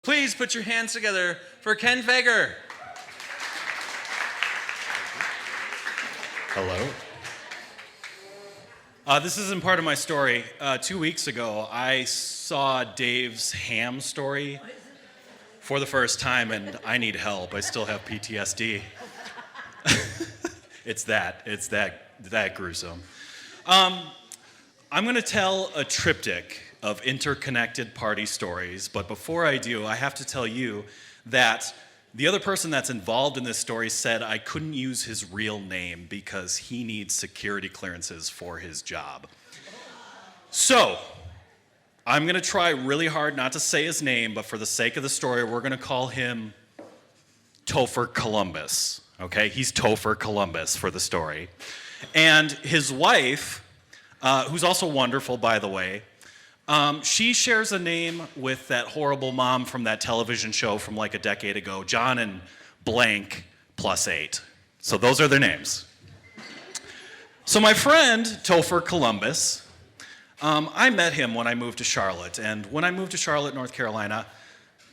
Please put your hands together for Ken Fager. Hello. This isn't part of my story. 2 weeks ago, I saw Dave's Ham story for the first time, and I need help. I still have PTSD. It's that gruesome. I'm going to tell a triptych of interconnected party stories, but before I do, I have to tell you that the other person that's involved in this story said I couldn't use his real name because he needs security clearances for his job. So, I'm going to try really hard not to say his name, but for the sake of the story, we're going to call him Topher Columbus. Okay, he's Topher Columbus for the story. And his wife, who's also wonderful, by the way, she shares a name with that horrible mom from that television show from like a decade ago, John and blank +8. So those are their names. So my friend, Topher Columbus, I met him when I moved to Charlotte. And when I moved to Charlotte, North Carolina,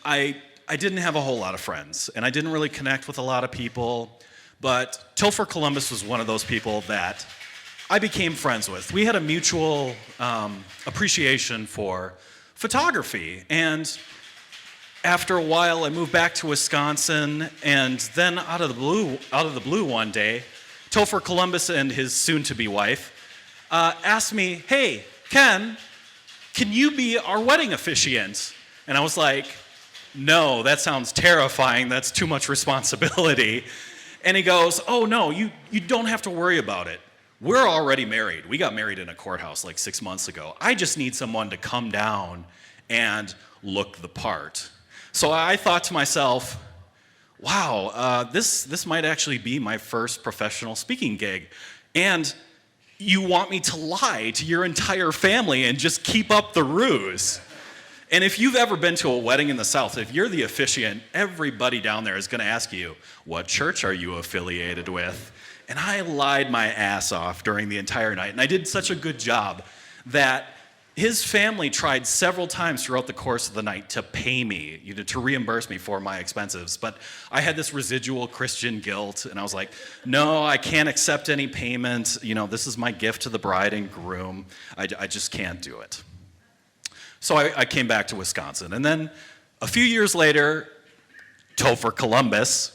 I didn't have a whole lot of friends. And I didn't really connect with a lot of people. But Topher Columbus was one of those people that I became friends with. We had a mutual appreciation for photography. And after a while, I moved back to Wisconsin. And then out of the blue one day, Topher Columbus and his soon-to-be wife asked me, "Hey, Ken, can you be our wedding officiant?" And I was like, "No, that sounds terrifying. That's too much responsibility." And he goes, "Oh, no, you don't have to worry about it. We're already married. We got married in a courthouse like 6 months ago. I just need someone to come down and look the part." So I thought to myself, wow, this might actually be my first professional speaking gig. And you want me to lie to your entire family and just keep up the ruse. And if you've ever been to a wedding in the South, if you're the officiant, everybody down there is going to ask you, "What church are you affiliated with?" And I lied my ass off during the entire night. And I did such a good job that his family tried several times throughout the course of the night to pay me, to reimburse me for my expenses. But I had this residual Christian guilt, and I was like, "No, I can't accept any payment. This is my gift to the bride and groom. I just can't do it." So I came back to Wisconsin. And then a few years later, Topher Columbus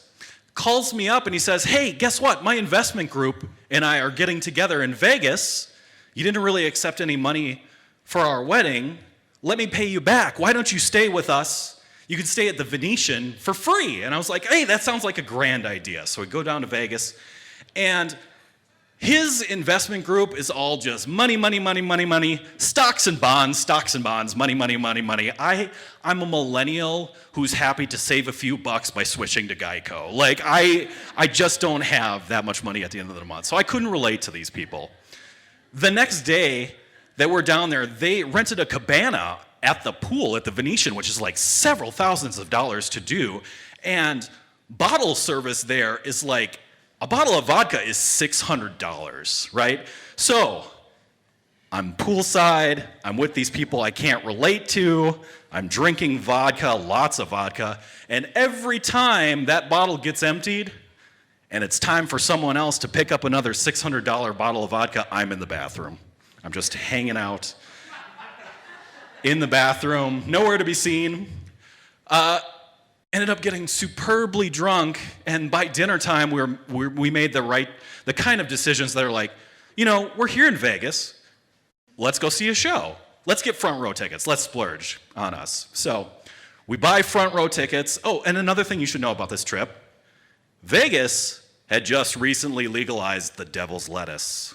calls me up and he says, "Hey, guess what? My investment group and I are getting together in Vegas. You didn't really accept any money for our wedding. Let me pay you back. Why don't you stay with us? You can stay at the Venetian for free." And I was like, "Hey, that sounds like a grand idea." So we go down to Vegas, and his investment group is all just money, money, money, money, money, stocks and bonds, money, money, money, money. I'm a millennial who's happy to save a few bucks by switching to Geico. Like, I just don't have that much money at the end of the month. So I couldn't relate to these people. The next day that we're down there, they rented a cabana at the pool at the Venetian, which is like several thousands of dollars to do. And bottle service there is like, a bottle of vodka is $600, right? So I'm poolside, I'm with these people I can't relate to, I'm drinking vodka, lots of vodka, and every time that bottle gets emptied and it's time for someone else to pick up another $600 bottle of vodka, I'm in the bathroom. I'm just hanging out in the bathroom, nowhere to be seen. Ended up getting superbly drunk, and by dinner time, we made the kind of decisions that are like, we're here in Vegas, let's go see a show. Let's get front row tickets. Let's splurge on us. So we buy front row tickets. Oh, and another thing you should know about this trip, Vegas had just recently legalized the devil's lettuce.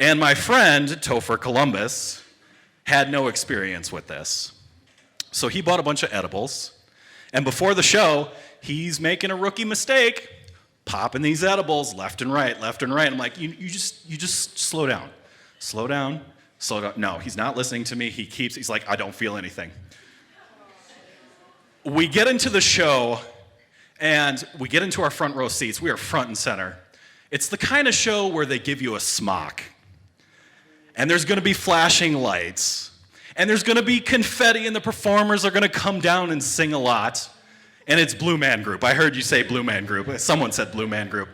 And my friend, Topher Columbus, had no experience with this. So he bought a bunch of edibles. And before the show, he's making a rookie mistake, popping these edibles left and right, left and right. I'm like, you just slow down. Slow down, slow down. No, he's not listening to me. He's like, I don't feel anything. We get into the show, and we get into our front row seats. We are front and center. It's the kind of show where they give you a smock. And there's going to be flashing lights. And there's gonna be confetti, and the performers are gonna come down and sing a lot. And it's Blue Man Group. I heard you say Blue Man Group. Someone said Blue Man Group.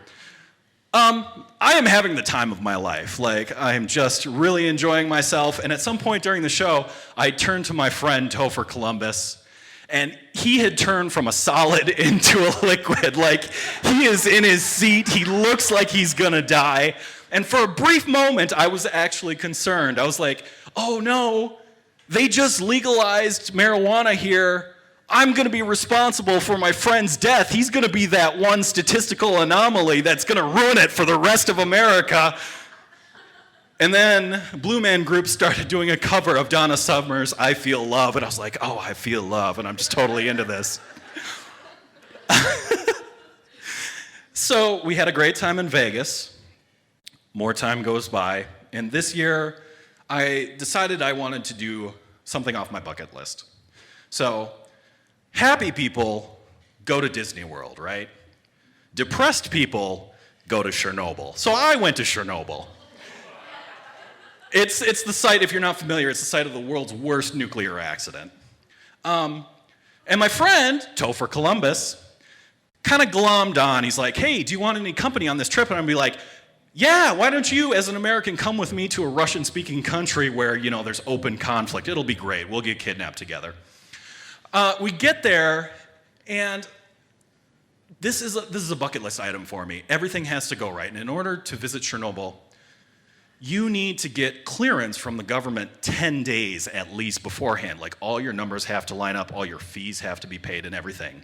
I am having the time of my life. Like, I am just really enjoying myself. And at some point during the show, I turned to my friend Topher Columbus, and he had turned from a solid into a liquid. Like, he is in his seat. He looks like he's gonna die. And for a brief moment, I was actually concerned. I was like, oh no, they just legalized marijuana here. I'm going to be responsible for my friend's death. He's going to be that one statistical anomaly that's going to ruin it for the rest of America. And then Blue Man Group started doing a cover of Donna Summer's I Feel Love, and I was like, oh, I feel love, and I'm just totally into this. So we had a great time in Vegas. More time goes by, and this year I decided I wanted to do something off my bucket list. So happy people go to Disney World, right? Depressed people go to Chernobyl. So I went to Chernobyl. It's the site, if you're not familiar, it's the site of the world's worst nuclear accident. And my friend, Topher Columbus, kind of glommed on. He's like, hey, do you want any company on this trip? And I'd be like, yeah, why don't you, as an American, come with me to a Russian-speaking country where, you know, there's open conflict. It'll be great. We'll get kidnapped together. We get there, and this is a bucket list item for me. Everything has to go right. And in order to visit Chernobyl, you need to get clearance from the government 10 days at least beforehand. Like, all your numbers have to line up, all your fees have to be paid, and everything.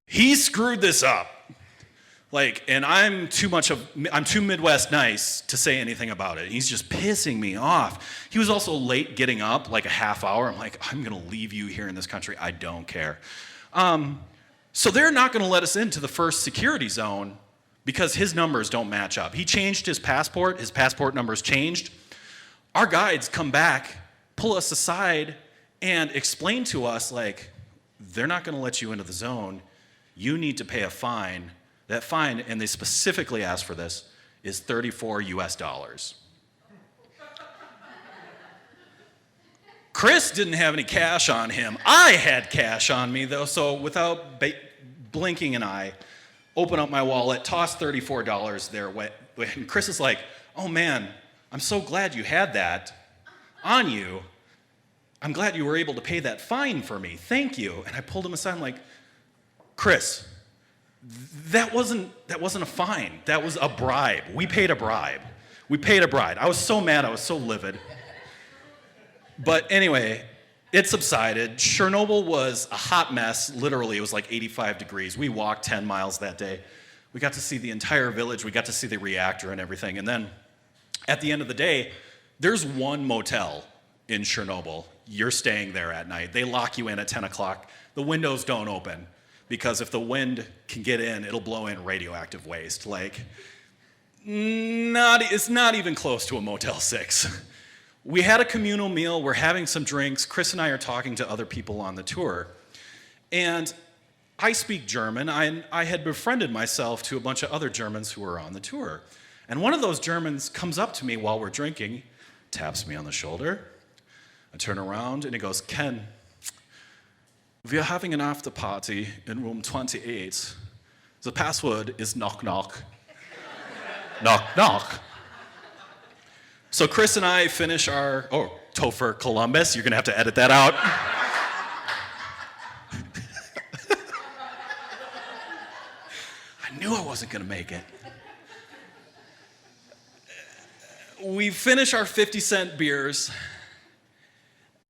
He screwed this up. Like, and I'm too Midwest nice to say anything about it. He's just pissing me off. He was also late getting up, like a half hour. I'm like, I'm gonna leave you here in this country. I don't care. So they're not gonna let us into the first security zone because his numbers don't match up. He changed his passport numbers changed. Our guides come back, pull us aside, and explain to us, like, they're not gonna let you into the zone. You need to pay a fine. That fine, and they specifically asked for this, is $34 US. Chris didn't have any cash on him. I had cash on me, though, so without blinking an eye, open up my wallet, toss $34 there. And Chris is like, oh man, I'm so glad you had that on you. I'm glad you were able to pay that fine for me. Thank you. And I pulled him aside, I'm like, Chris, that wasn't a fine. That was a bribe. We paid a bribe. I was so mad. I was so livid. But anyway, it subsided. Chernobyl was a hot mess. Literally, it was like 85 degrees. We walked 10 miles that day. We got to see the entire village. We got to see the reactor and everything. And then at the end of the day, there's one motel in Chernobyl. You're staying there at night. They lock you in at 10 o'clock. The windows don't open, because if the wind can get in, it'll blow in radioactive waste. Like, it's not even close to a Motel 6. We had a communal meal, we're having some drinks. Chris and I are talking to other people on the tour. And I speak German. I had befriended myself to a bunch of other Germans who were on the tour. And one of those Germans comes up to me while we're drinking, taps me on the shoulder. I turn around and he goes, Ken, we're having an after party in room 28. The password is knock knock. Knock knock. So Chris and I finish our, Topher Columbus, you're gonna have to edit that out. I knew I wasn't gonna make it. We finish our 50-cent beers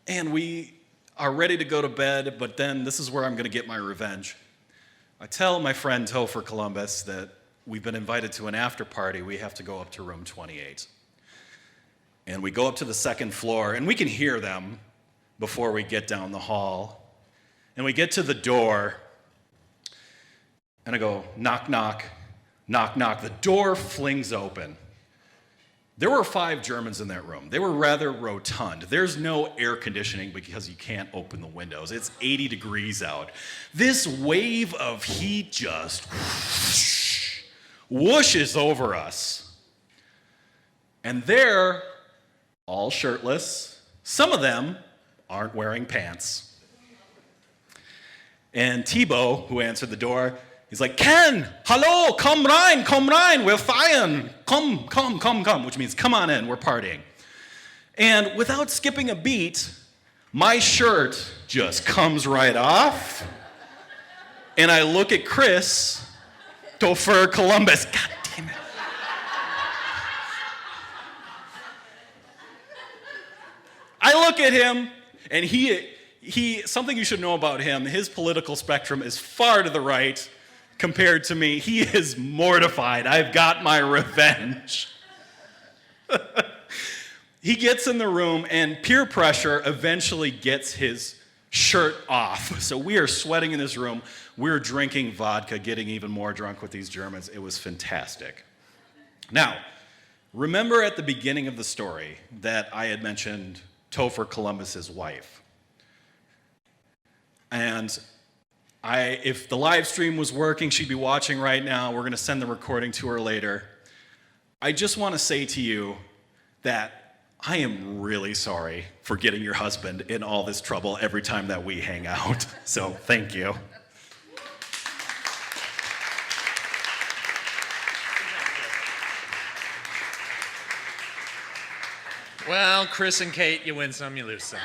and we are ready to go to bed, but then this is where I'm gonna get my revenge. I tell my friend Topher Columbus that we've been invited to an after party. We have to go up to room 28. And we go up to the second floor, and we can hear them before we get down the hall. And we get to the door, and I go, knock, knock, knock, knock. The door flings open. There were 5 Germans in that room. They were rather rotund. There's no air conditioning because you can't open the windows. It's 80 degrees out. This wave of heat just whooshes over us. And they're all shirtless, Some of them aren't wearing pants. And Thibaut, who answered the door, he's like, Ken, hello, come rein, we're fine. Come, which means come on in, we're partying. And without skipping a beat, my shirt just comes right off. And I look at Chris, Topher Columbus. God damn it. I look at him, and he something you should know about him, his political spectrum is far to the right compared to me. He is mortified. I've got my revenge. He gets in the room, and peer pressure eventually gets his shirt off. So we are sweating in this room. We're drinking vodka, getting even more drunk with these Germans. It was fantastic. Now, remember at the beginning of the story that I had mentioned Topher Columbus's wife. And if the live stream was working, she'd be watching right now. We're going to send the recording to her later. I just want to say to you that I am really sorry for getting your husband in all this trouble every time that we hang out. So thank you. Well, Chris and Kate, you win some, you lose some.